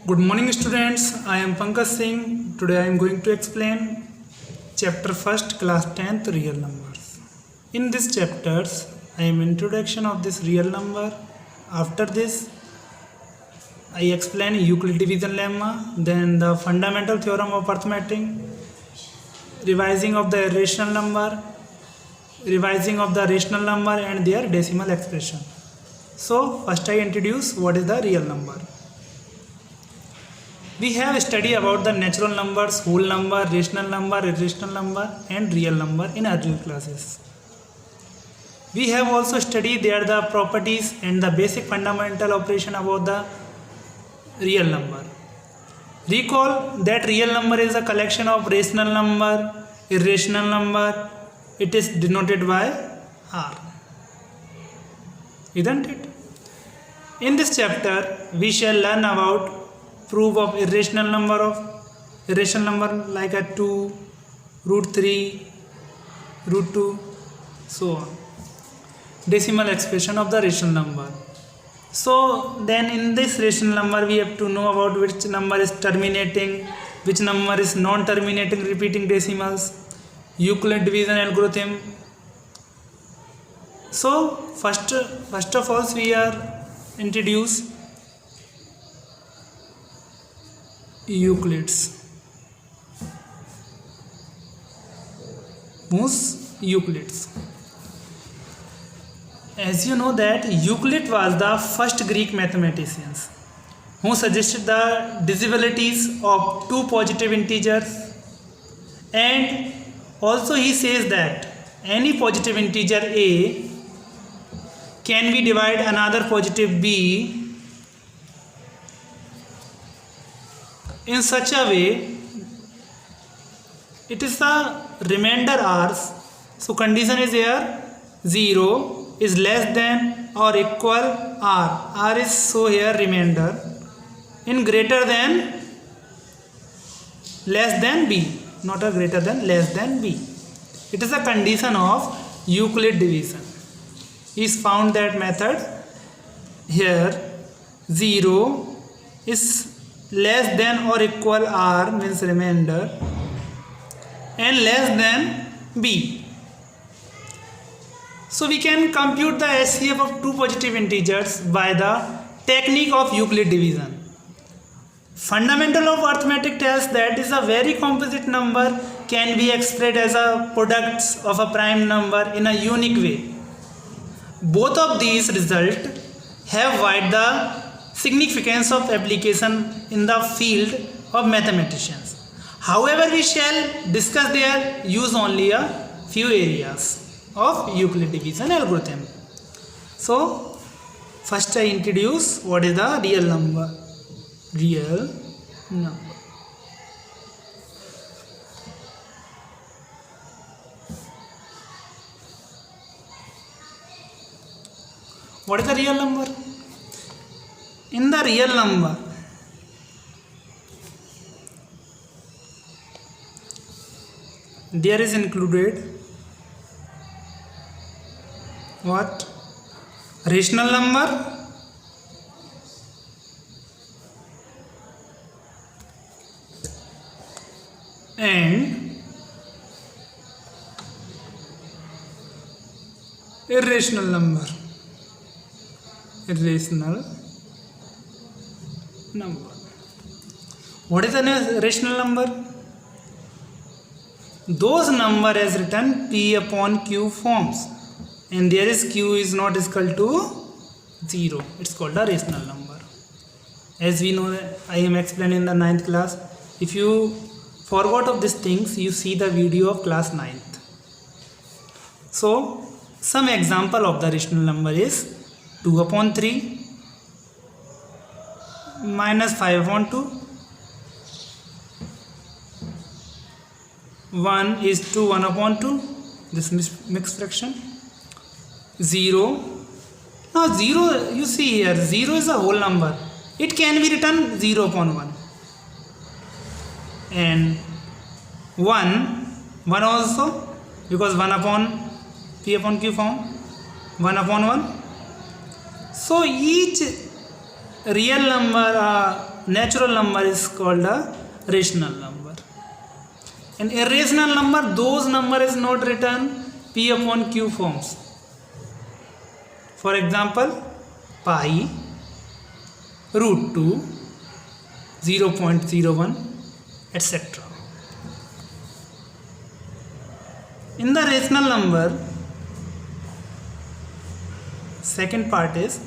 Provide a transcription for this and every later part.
Good morning students, I am Pankaj Singh. Today I am going to explain chapter 1st class 10th real numbers. In this chapters I am introduction of this real number. After this I explain Euclid division lemma, then the fundamental theorem of arithmetic, revising of the irrational number, revising of the rational number and their decimal expression. So first I introduce what is the real number. We have studied about the natural numbers, whole number, rational number, irrational number and real number in earlier classes. We have also studied there the properties and the basic fundamental operation about the real number. Recall that real number is a collection of rational number, irrational number. It is denoted by R. Isn't it? In this chapter we shall learn about proof of irrational number like a 2, root 3, root 2, so on. Decimal expression of the rational number. So then in this rational number we have to know about which number is terminating, which number is non-terminating repeating decimals, Euclid division algorithm. So first of all we are introduce Euclids. Euclids. As you know that Euclid was the first Greek mathematician who suggested the divisibilities of two positive integers, and also he says that any positive integer a can be divided another positive b in such a way it is the remainder r. So condition is here 0 is less than or equal r. R is so here remainder in greater than less than b, not a greater than less than b. It is a condition of Euclid division. Is found that method here 0 is less than or equal r means remainder and less than b. So we can compute the HCF of two positive integers by the technique of Euclid division. Fundamental of arithmetic tells that is a very composite number can be expressed as a product of a prime number in a unique way. Both of these results have wide the significance of application in the field of mathematicians. However, we shall discuss their use only a few areas of Euclid division algorithm. So, first I introduce what is the real number. Real number. What is the real number? In the real number, there is included what? Rational number and irrational number. Irrational number. What is a rational number? Those number as written p upon q forms, and there is q is not equal to 0. It's called a rational number. As we know, I am explaining in the 9th class. If you forgot of these things, you see the video of class 9th. So some example of the rational number is 2 upon 3 minus 5 upon 2, 1 is to 1 upon 2, this mixed fraction, 0. Now 0, you see here 0 is a whole number, it can be written 0 upon 1, and 1 also, because 1 upon p upon q form, 1 upon 1. So each real number natural number is called a rational number. An irrational number, those number is not written p upon q forms. For example, pi, root 2, 0.01, etc. In the rational number, second part is,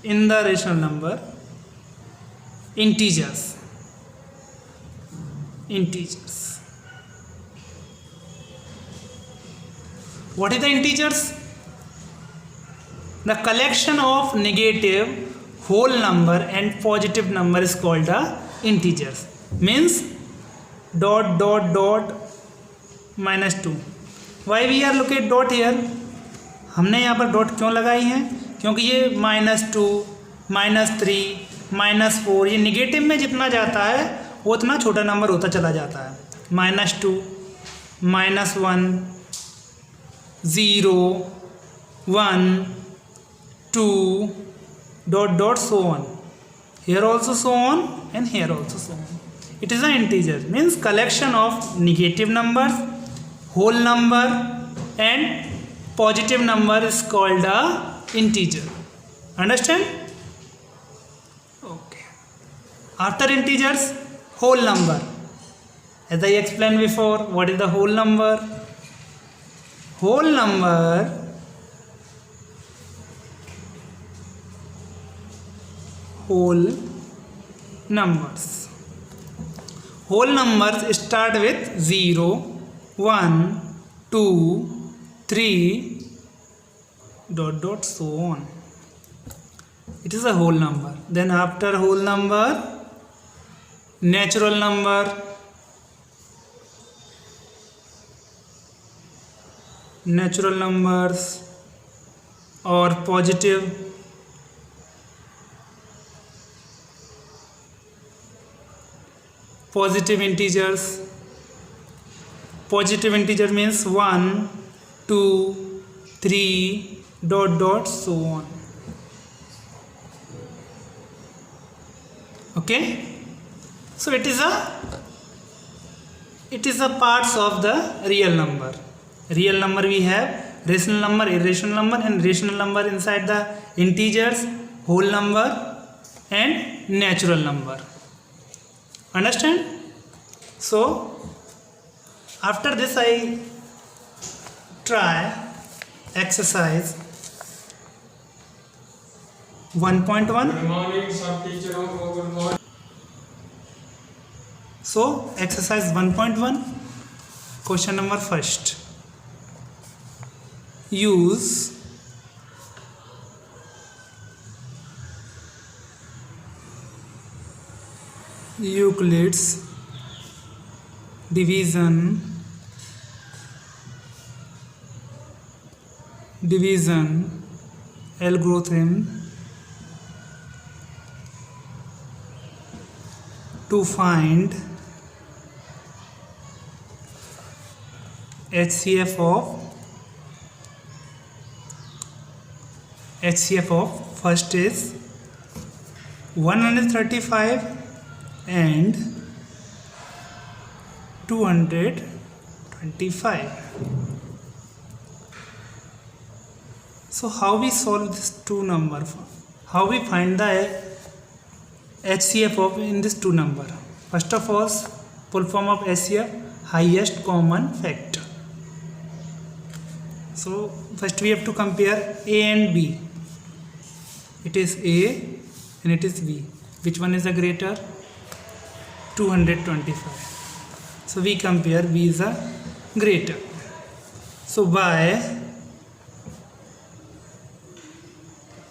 in the rational number, integers. What is the integers? The collection of negative, whole number and positive number is called the integers. Means dot dot dot minus 2. Why we are looking at dot here? हमने यहाँ पर dot क्यों लगाई है? क्योंकि ये -2, -3, -4 ये negative में जितना जाता है वो उतना छोटा नंबर होता चला जाता है. -2, -1, 0, 1, 2, dot dot so on. Here also so on and here also so on. It is an integer, means collection of negative numbers, whole number and positive number is called a integer. Understand? Okay. After integers, whole number. As I explained before, what is the whole number? Whole number whole numbers. Whole numbers start with 0, 1, 2, 3, dot dot so on. It is a whole number. Then after whole number, natural number. Natural numbers or positive integers. Positive integer means 1, 2, 3, dot dot so on. Okay, so it is a parts of the real number. Real number we have rational number, irrational number, and rational number inside the integers, whole number and natural number. Understand? So after this I try exercise 1.1. Good morning, sub teacher. Good morning. So exercise 1.1, question number first. Use Euclid's division algorithm to find HCF of first is 135 and 225. So how we solve this two number? How we find the HCF of in this two number? First of all, full form of HCF, highest common factor. So first we have to compare A and B. It is A and it is B. Which one is the greater? 225. So we compare B is a greater. So by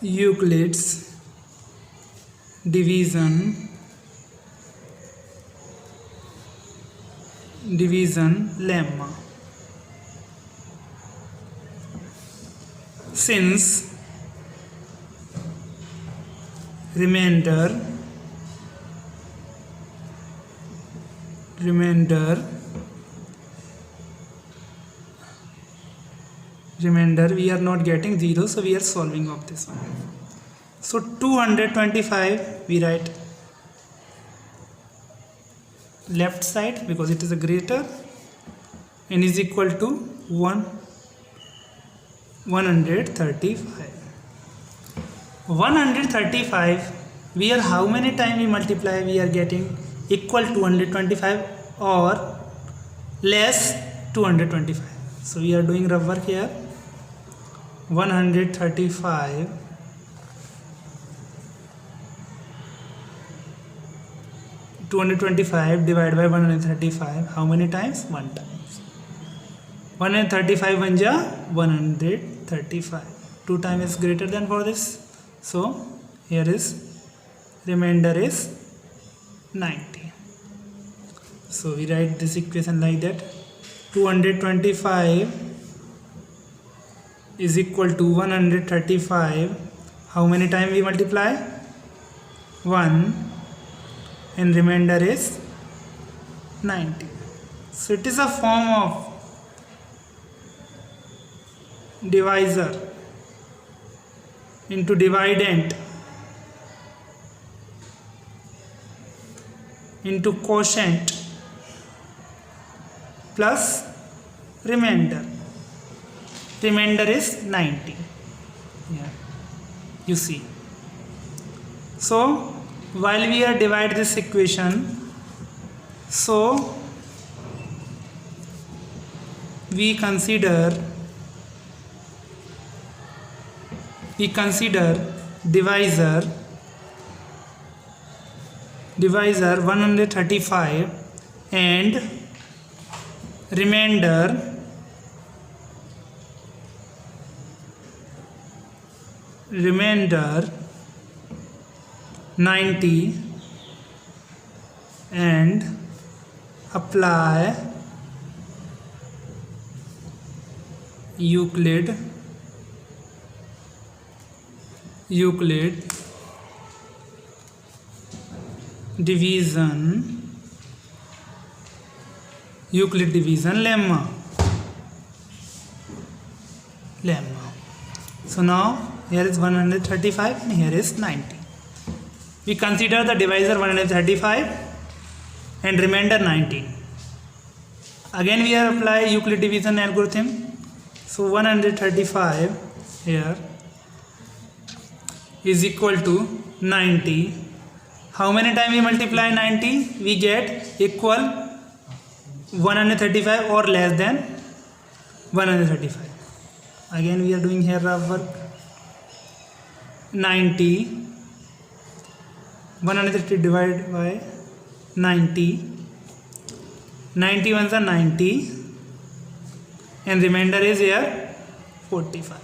Euclid's division lemma, since remainder we are not getting 0, so we are solving of this one. So 225 we write left side because it is a greater, and is equal to 135. 135, we are how many times we multiply we are getting equal to 125 or less 225. So we are doing rough work here. 135 225 divided by 135, how many times? 1 times. 135 1 ja 135, 2 times is greater than for this, so here is remainder is 90. So we write this equation like that. 225 is equal to 135, how many times we multiply? 1, and remainder is 90. So it is a form of divisor into dividend into quotient plus remainder. Remainder is 90. Yeah, you see. So while we are divide this equation, so we consider divisor 135 and remainder 90 and apply Euclid division lemma. So now here is 135 and here is 90. We consider the divisor 135 and remainder 90. Again we are apply Euclid division algorithm. So 135 here is equal to 90. How many times we multiply 90? We get equal 135 or less than 135. Again we are doing here rough work. 90, 130 divided by 90, 90 ones are 90 and remainder is here 45.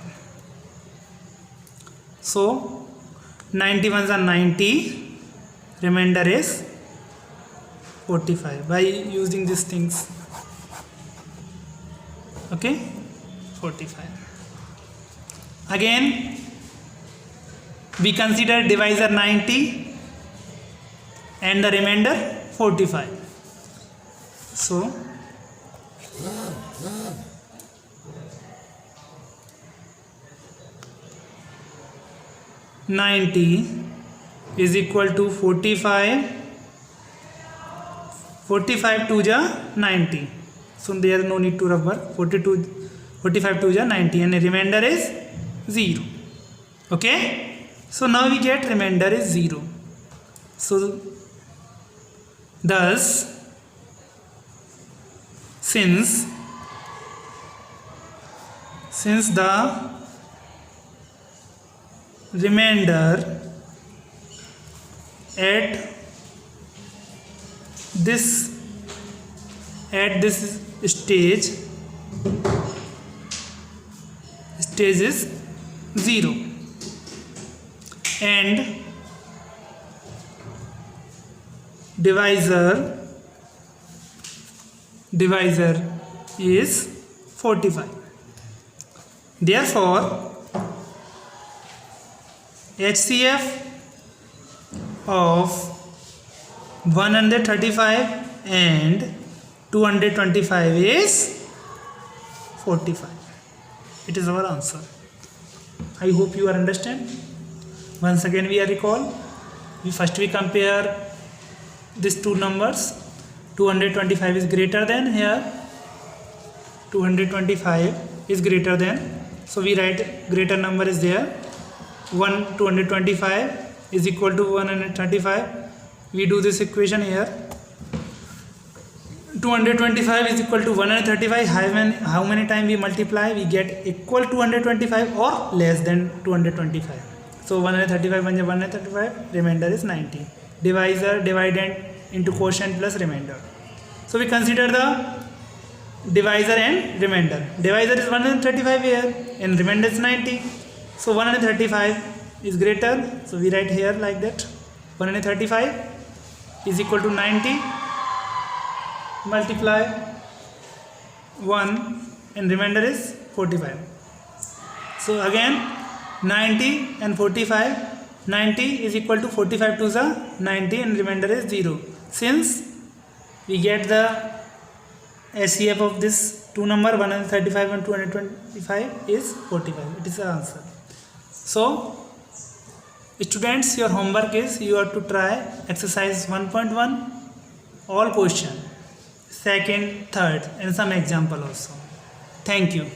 So 90 ones are 90, remainder is 45 by using these things. Okay, 45. Again we consider divisor 90 and the remainder 45. So (90) is equal to 45. 45 2 ja 90. So there is no need to rough work. 45 2 ja 90 and the remainder is 0. Okay. So now we get remainder is 0. So thus since the remainder at this stage is 0 and divisor is 45. Therefore HCF of 135 and 225 is 45. It is our answer. I hope you understand. Once again we recall. First we compare these two numbers 225 is greater than here. 225 is greater than. So we write greater number is there. 225 is equal to 135. We do this equation here. 225 is equal to 135. How many times we multiply? We get equal to 225 or less than 225. So 135 1 135, remainder is 90. Divisor, dividend into quotient plus remainder. So we consider the divisor and remainder. Divisor is 135 here and remainder is 90. So 135 is greater. So we write here like that. 135 is equal to 90. Multiply 1 and remainder is 45. So again 90 and 45. 90 is equal to 45 to the 90 and remainder is 0. Since we get the SCF of this two number 135 and 225 is 45. It is the answer. So students, your homework is you have to try exercise 1.1 all question, second, third and some example also. Thank you.